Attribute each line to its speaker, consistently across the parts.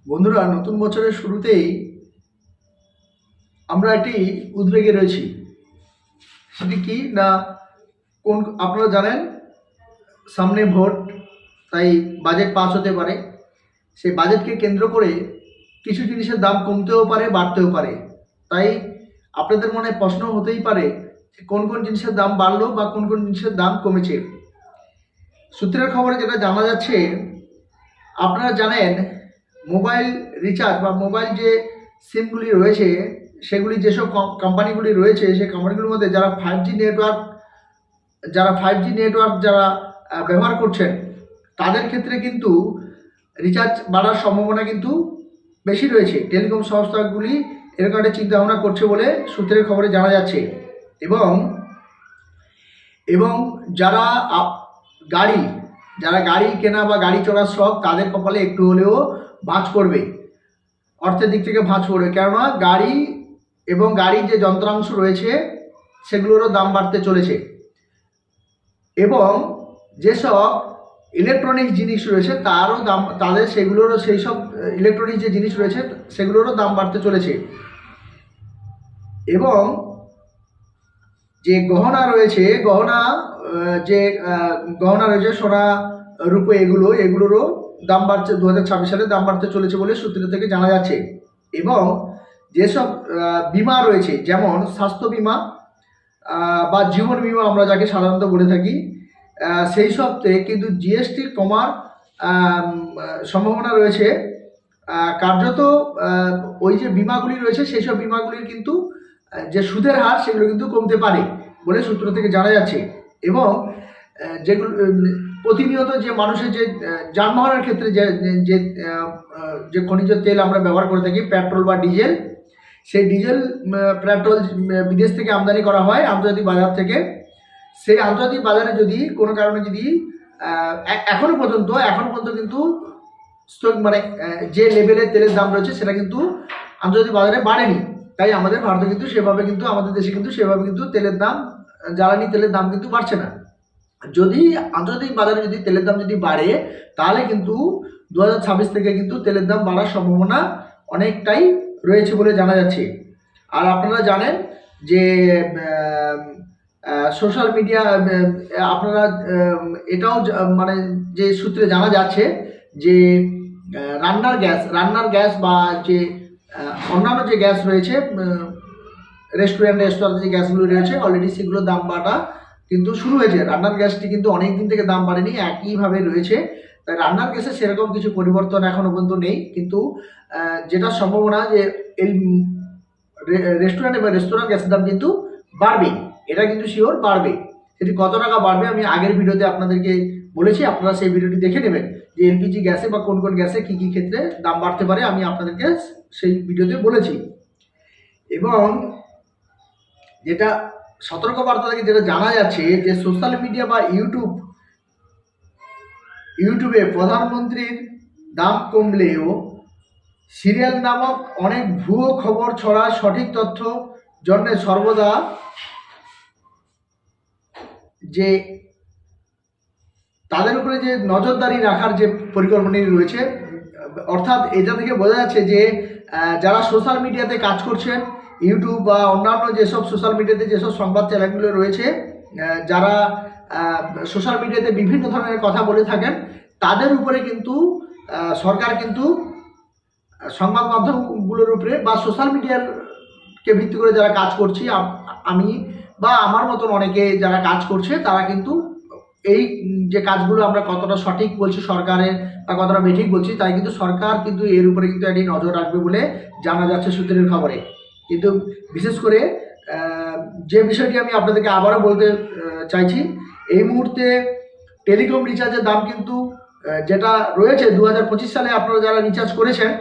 Speaker 1: বন্ধুরা, নতুন বছরের শুরুতেই আমরা একটি উদ্বেগে রয়েছি। সেটি কি না, কোন আপনারা জানেন সামনে ভোট, তাই বাজেট পাস হতে পারে। সেই বাজেটকে কেন্দ্র করে কিছু জিনিসের দাম কমতেও পারে, বাড়তেও পারে। তাই আপনাদের মনে প্রশ্ন হতেই পারে যে কোন কোন জিনিসের দাম বাড়লো বা কোন কোন জিনিসের দাম কমেছে। সূত্রের খবরে যেটা জানা যাচ্ছে, আপনারা জানেন মোবাইল রিচার্জ বা মোবাইল যে সিমগুলি রয়েছে, সেগুলি যেসব কোম্পানিগুলি রয়েছে, সেই কোম্পানিগুলির মধ্যে যারা ফাইভ জি নেটওয়ার্ক ব্যবহার করছেন, তাদের ক্ষেত্রে কিন্তু রিচার্জ বাড়ার সম্ভাবনা কিন্তু বেশি রয়েছে। টেলিকম সংস্থাগুলি এরকম একটা চিন্তাভাবনা করছে বলে সূত্রের খবরে জানা যাচ্ছে। এবং এবং যারা গাড়ি যারা গাড়ি কেনা বা গাড়ি চড়ার শখ, তাদের কপালে একটু হলেও ভাঁজ পড়বে, অর্থের দিক থেকে ভাঁজ পড়বে। কেননা গাড়ি এবং গাড়ির যে যন্ত্রাংশ রয়েছে সেগুলোরও দাম বাড়তে চলেছে। এবং যেসব ইলেকট্রনিক্স জিনিস রয়েছে সেই সব ইলেকট্রনিক্স যে জিনিস রয়েছে সেগুলোরও দাম বাড়তে চলেছে। এবং যে গহনা রয়েছে সোনা, রূপো, এগুলোরও দাম বাড়ছে। 2026 সালে দাম বাড়তে চলেছে বলে সূত্র থেকে জানা যাচ্ছে। এবং যেসব বিমা রয়েছে, যেমন স্বাস্থ্য বিমা বা জীবন বিমা আমরা যাকে সাধারণত বলে থাকি, সেই সবতে কিন্তু জিএসটি কমার সম্ভাবনা রয়েছে। কার্যত ওই যে বিমাগুলি রয়েছে সেই সব বিমাগুলির কিন্তু যে সুদের হার সেগুলো কিন্তু কমতে পারে বলে সূত্র থেকে জানা যাচ্ছে। এবং যেগুলো প্রতিনিয়ত যে মানুষের যে যানবাহনের ক্ষেত্রে যে খনিজ তেল আমরা ব্যবহার করে থাকি, পেট্রোল বা ডিজেল, সেই ডিজেল পেট্রোল বিদেশ থেকে আমদানি করা হয় আন্তর্জাতিক বাজার থেকে। সেই আন্তর্জাতিক বাজারে যদি কোনো কারণে যদি এখনো পর্যন্ত কিন্তু মানে যে লেভেলের তেলের দাম রয়েছে সেটা কিন্তু আন্তর্জাতিক বাজারে বাড়েনি। তাই আমাদের ভারতে কিন্তু সেভাবে কিন্তু আমাদের দেশে কিন্তু সেভাবে কিন্তু জ্বালানি তেলের দাম কিন্তু বাড়ছে না। যদি আন্তর্জাতিক বাজারে যদি তেলের দাম যদি বাড়ে, তাহলে কিন্তু 2026 থেকে কিন্তু তেলের দাম বাড়ার সম্ভাবনা অনেকটাই রয়েছে বলে জানা যাচ্ছে। আর আপনারা জানেন যে সোশ্যাল মিডিয়া, আপনারা এটাও মানে যে সূত্রে জানা যাচ্ছে যে রান্নার গ্যাস বা যে অন্যান্য যে গ্যাস রয়েছে, রেস্টুরেন্টে যে গ্যাসগুলো রয়েছে, অলরেডি সেগুলোর দাম বাড়া কিন্তু শুরু হয়েছে। রান্নার গ্যাসটি কিন্তু অনেক দিন থেকে দাম বাড়েনি, একইভাবে রয়েছে। তাই রান্নার গ্যাসে সেরকম কিছু পরিবর্তন এখনো পর্যন্ত নেই। কিন্তু যেটা সম্ভাবনা যে এই রেস্টুরেন্টে বা রেস্তোরাঁ গ্যাসের দাম কিন্তু বাড়বে, এটা কিন্তু শিওর বাড়বে। সেটি কত টাকা বাড়বে আমি আগের ভিডিওতে আপনাদেরকে বলেছি, আপনারা সেই ভিডিওটি দেখে নেবেন যে এলপিজি গ্যাসে বা কোন কোন গ্যাসে কী কী ক্ষেত্রে দাম বাড়তে পারে, আমি আপনাদেরকে সেই ভিডিওতে বলেছি। এবং যেটা সতর্কবার্তা থেকে যেটা জানা যাচ্ছে যে সোশ্যাল মিডিয়া বা ইউটিউবে প্রধানমন্ত্রীর দাম কমলেও সিরিয়াল নামক অনেক ভুয়ো খবর ছড়ায় সঠিক তথ্য জন্য সর্বদা যে তাদের উপরে যে নজরদারি রাখার যে পরিকল্পনা রয়েছে। অর্থাৎ এটা থেকে বোঝা যাচ্ছে যে যারা সোশ্যাল মিডিয়াতে কাজ করছেন, ইউটিউব বা অন্যান্য যেসব সোশ্যাল মিডিয়াতে যেসব সংবাদ চ্যানেলগুলো রয়েছে, যারা সোশ্যাল মিডিয়াতে বিভিন্ন ধরনের কথা বলে থাকেন, তাদের উপরে কিন্তু সরকার কিন্তু সংবাদ মাধ্যমগুলোর উপরে বা সোশ্যাল মিডিয়াকে ভিত্তি করে যারা কাজ করছি, আমি বা আমার মতন অনেকে যারা কাজ করছে, তারা কিন্তু এই যে কাজগুলো আমরা কতটা সঠিক বলছি সরকারের বা কতটা বেঠিক বলছি, তাই কিন্তু সরকার কিন্তু এর উপরে কিন্তু একটি নজর রাখবে বলে জানা যাচ্ছে সূত্রের খবরে। কিন্তু বিশেষ করে যে বিষয়টি আমি আপনাদেরকে আবারও বলতে চাইছি, এই মুহূর্তে টেলিকম রিচার্জের দাম কিন্তু যেটা রয়েছে 2025 সালে আপনারা যারা রিচার্জ করেছেন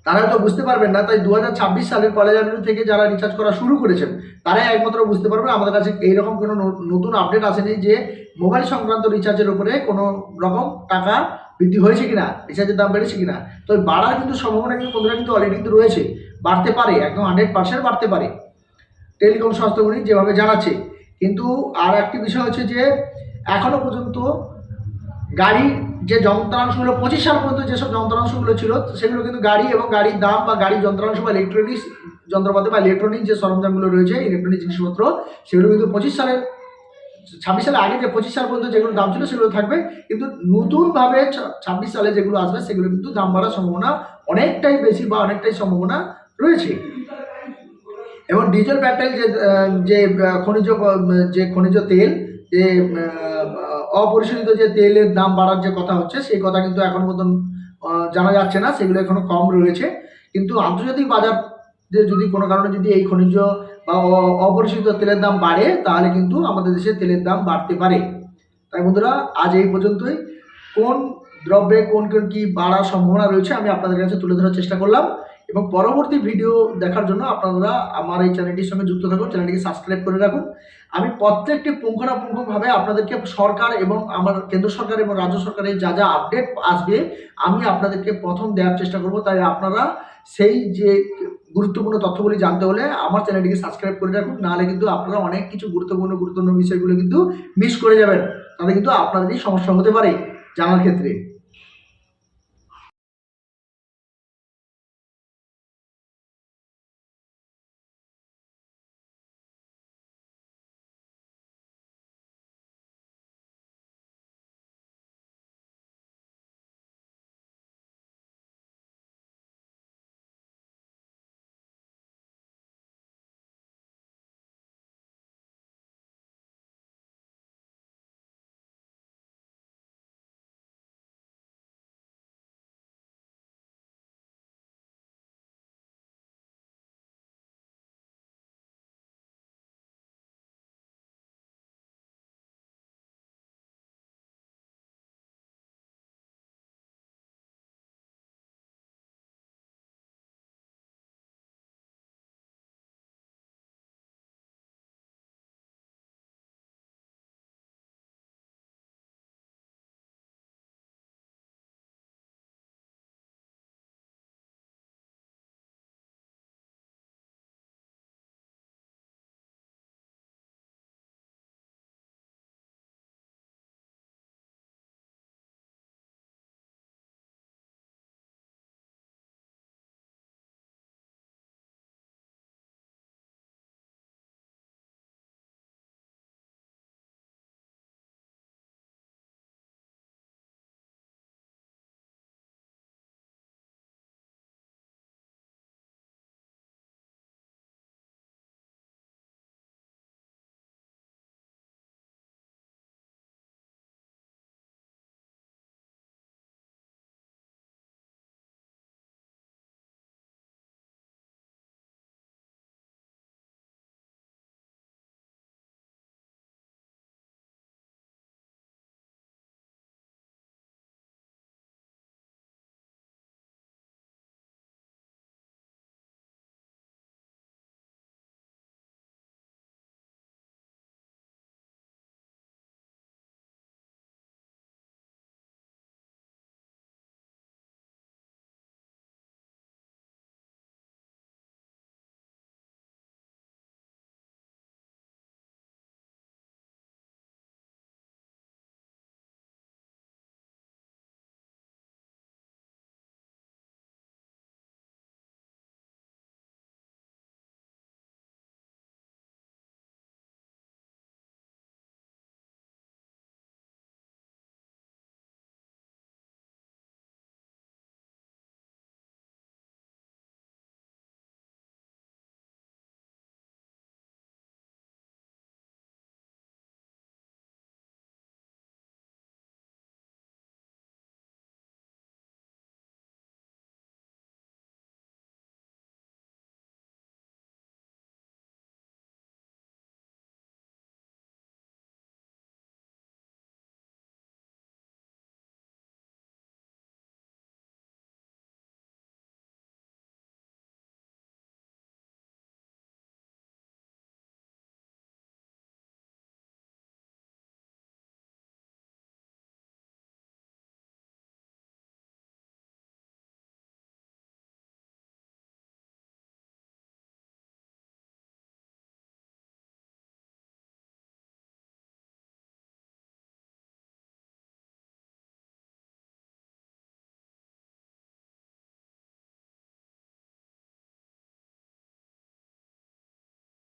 Speaker 1: তারা হয়তো বুঝতে পারবেন না। তাই 2026 সালের 1 জানুয়ারি থেকে যারা রিচার্জ করা শুরু করেছেন তারাই একমাত্র বুঝতে পারবেন। আমাদের কাছে এইরকম কোনো নতুন আপডেট আসেনি যে মোবাইল সংক্রান্ত রিচার্জের উপরে কোনো রকম টাকা বৃদ্ধি হয়েছে কিনা, রিচার্জের দাম বেড়েছে কিনা। তো বাড়ার কিন্তু সম্ভাবনা কিন্তু বন্ধুরা কিন্তু অলরেডি কিন্তু রয়েছে, বাড়তে পারে, একদম 100% বাড়তে পারে টেলিকম সংস্থাগুলি যেভাবে জানাচ্ছে। কিন্তু আর একটি বিষয় হচ্ছে যে এখনো পর্যন্ত গাড়ি যে যন্ত্রাংশগুলো 25 সাল পর্যন্ত যেসব যন্ত্রাংশগুলো ছিল সেগুলো কিন্তু গাড়ি এবং গাড়ির দাম বা গাড়ির যন্ত্রাংশ বা ইলেকট্রনিক্স যন্ত্রপাতি বা ইলেকট্রনিক যে সরঞ্জামগুলো রয়েছে ইলেকট্রনিক জিনিসপত্র সেগুলো কিন্তু 26 সালের আগে যে 25 সাল পর্যন্ত যেগুলো দাম ছিল সেগুলো থাকবে, কিন্তু নতুনভাবে 26 সালে যেগুলো আসবে সেগুলো কিন্তু দাম বাড়ার সম্ভাবনা অনেকটাই বেশি বা অনেকটাই সম্ভাবনা রয়েছে। এবং ডিজেল পেট্রোল যে খনিজ তেল, যে অপরিশোধিত যে তেলের দাম বাড়ার যে কথা হচ্ছে সেই কথা কিন্তু এখন মতন জানা যাচ্ছে না, সেগুলো এখনো কম রয়েছে। কিন্তু আন্তর্জাতিক বাজার যদি কোনো কারণে যদি এই খনিজ বা অপরিশোধিত তেলের দাম বাড়ে তাহলে কিন্তু আমাদের দেশে তেলের দাম বাড়তে পারে। তাই বন্ধুরা আজ এই পর্যন্তই। কোন দ্রব্যে কোন কোন কি বাড়ার সম্ভাবনা রয়েছে আমি আপনাদের কাছে তুলে ধরার চেষ্টা করলাম, এবং পরবর্তী ভিডিও দেখার জন্য আপনারা আমার এই চ্যানেলটির সঙ্গে যুক্ত থাকুন, চ্যানেলটিকে সাবস্ক্রাইব করে রাখুন। আমি প্রত্যেকটি পুঙ্খানুপুঙ্খভাবে আপনাদেরকে সরকার এবং আমার কেন্দ্র সরকার এবং রাজ্য সরকারের যা যা আপডেট আসবে আমি আপনাদেরকে প্রথম দেওয়ার চেষ্টা করব। তাই আপনারা সেই যে গুরুত্বপূর্ণ তথ্যগুলি জানতে হলে আমার চ্যানেলটিকে সাবস্ক্রাইব করে রাখুন, নাহলে কিন্তু আপনারা অনেক কিছু গুরুত্বপূর্ণ বিষয়গুলো কিন্তু মিস করে যাবেন, তাহলে কিন্তু আপনাদেরই সমস্যা হতে পারে জানার ক্ষেত্রে।